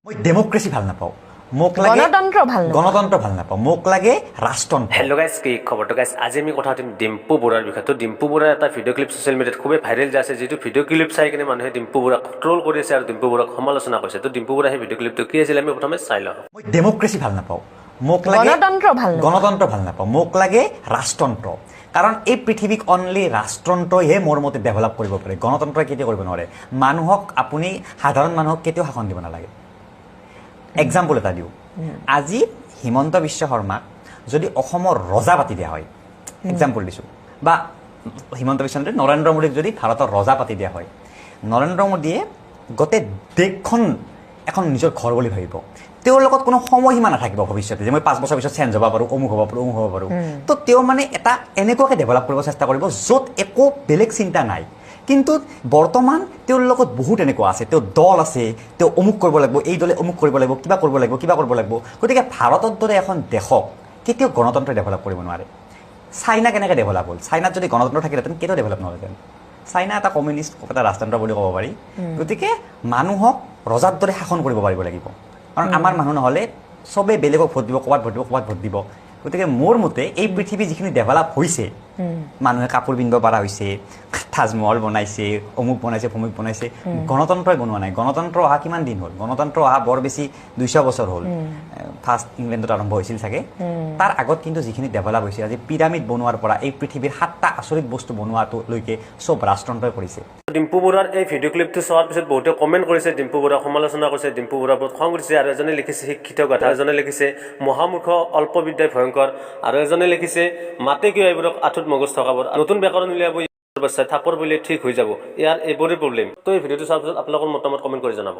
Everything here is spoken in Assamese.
মই ডেমোক্ৰেসি ভাল নাপাও মোক লাগে গণতন্ত্ৰ ভাল নাপাও মোক লাগে ৰাষ্ট্ৰতন্ত্ৰ। হেল্ল' গাইজ কি খবৰটো গাইজ আজি আমি কথা পাতিম ডিম্পু বৰুৱাৰ বিষয়ে। তো ডিম্পু বৰুৱাৰ এটা ভিডিঅ' ক্লিপ ছ'চিয়েল মিডিয়াত খুবেই ভাইৰেল যায় আছে, যিটো ভিডিঅ' ক্লিপ চাই কিনে মানুহে ডিম্পু বৰুৱাক ট্ৰল কৰি আছে আৰু ডিম্পু বৰুৱাক সমালোচনা কৰিছে। তো ডিম্পু বৰুৱাৰ সেই ভিডিঅ' ক্লিপটো কি আছিল আমি প্ৰথমে চাই লওঁ। মই ডেমোক্ৰেসি ভাল নাপাও মোক লাগে গণতন্ত্ৰ ভাল নাপাও মোক লাগে ৰাষ্ট্ৰতন্ত্ৰ। কাৰণ এই পৃথিৱীক অনলি ৰাষ্ট্ৰতন্ত্ৰইহে মোৰ মতে ডেভেলপ কৰিব পাৰে, গণতন্ত্ৰই কেতিয়াও কৰিব নোৱাৰে। মানুহক আপুনি সাধাৰণ মানুহক কেতিয়াও শাসন দিব নালাগে। এক্সাম্পল এটা দিওঁ, আজি হিমন্ত বিশ্ব শৰ্মাক যদি অসমৰ ৰজা পাতি দিয়া হয়, এক্সাম্পল দিছোঁ, বা হিমন্ত বিশ্ব শৰ্মাই নৰেন্দ্ৰ মোদীক যদি ভাৰতৰ ৰজা পাতি দিয়া হয়, নৰেন্দ্ৰ মোদীয়ে গোটেই দেশখন এখন নিজৰ ঘৰ বুলি ভাবিব। তেওঁৰ লগত কোনো সময়সীমা নাথাকিব ভৱিষ্যতে, যে মই 5 বছৰ পিছত চেঞ্জ হ'ব পাৰোঁ, অমুক হ'ব পাৰোঁ, অমুক হ'ব পাৰোঁ। তো তেওঁ মানে এটা এনেকুৱাকৈ ডেভেলপ কৰিব চেষ্টা কৰিব য'ত একো বেলেগ চিন্তা নাই। কিন্তু বৰ্তমান তেওঁৰ লগত বহুত এনেকুৱা আছে, তেওঁৰ দল আছে, তেওঁ অমুক কৰিব লাগিব, এই দলে অমুক কৰিব লাগিব, কিবা কৰিব লাগিব, কিবা কৰিব লাগিব। গতিকে ভাৰতৰ দৰে এখন দেশক কেতিয়াও গণতন্ত্ৰই ডেভেলপ কৰিব নোৱাৰে। চাইনা কেনেকৈ ডেভেলপ হ'ল? চাইনাত যদি গণতন্ত্ৰ থাকিলেহেঁতেন কেতিয়াও ডেভেলপ নহ'লহেঁতেন। চাইনা এটা কমিউনিষ্ট, এটা ৰাজতন্ত্ৰ বুলি ক'ব পাৰি। গতিকে মানুহক ৰজাৰ দৰে শাসন কৰিব পাৰিব লাগিব, কাৰণ আমাৰ মানুহ নহ'লে চবেই বেলেগক ভোট দিব, ক'ৰবাত ভোট দিব, ক'ৰবাত ভোট দিব। গতিকে মোৰ মতে এই পৃথিৱী যিখিনি ডেভেলপ হৈছে, মানুহে কাপোৰ পিন্ধিব পৰা হৈছে, তাজমহল বনাইছে, অমুক বনাইছে, ভমুক বনাইছে, গণতন্ত্ৰই বনোৱা নাই। গণতন্ত্ৰ অহা কিমান দিন হ'ল? গণতন্ত্ৰ অহা বৰ বেছি 200 বছৰ হ'ল। ফাৰ্ষ্ট ইংলেণ্ডত আৰম্ভ হৈছিল চাগে। তাৰ আগত কিন্তু যিখিনি ডেভেলপ হৈছে, আজি পিৰামিড বনোৱাৰ পৰা এই পৃথিৱীৰ 7টা আচৰিত বস্তু বনোৱাটোলৈকে চব ৰাষ্ট্ৰতন্ত্ৰই কৰিছে। ডিম্পু বৰুৱাৰ এই ভিডিঅ' ক্লিপটো চোৱাৰ পিছত বহুতে কমেণ্ট কৰিছে, ডিম্পু বৰুৱাক সমালোচনা কৰিছে, ডিম্পু বৰুৱাৰ ওপৰত খং উঠিছে। আৰু এজনে লিখিছে শিক্ষিত গাধা, এজনে লিখিছে মহামূৰ্খ অল্প বিদ্যাই ভয়ংকৰ, আৰু এজনে লিখিছে মাতে কিয় এইবোৰক আঁঠুত মগজ থকাব, নতুন ব্যাকৰণ উলিয়াব, থাপৰ বুলিয়ে ঠিক হৈ যাব, ইয়াৰ এইবোৰে প্ৰব্লেম। তো এই ভিডিঅ'টো চোৱাৰ পিছত আপোনালোকৰ মতামত কমেণ্ট কৰি জনাব।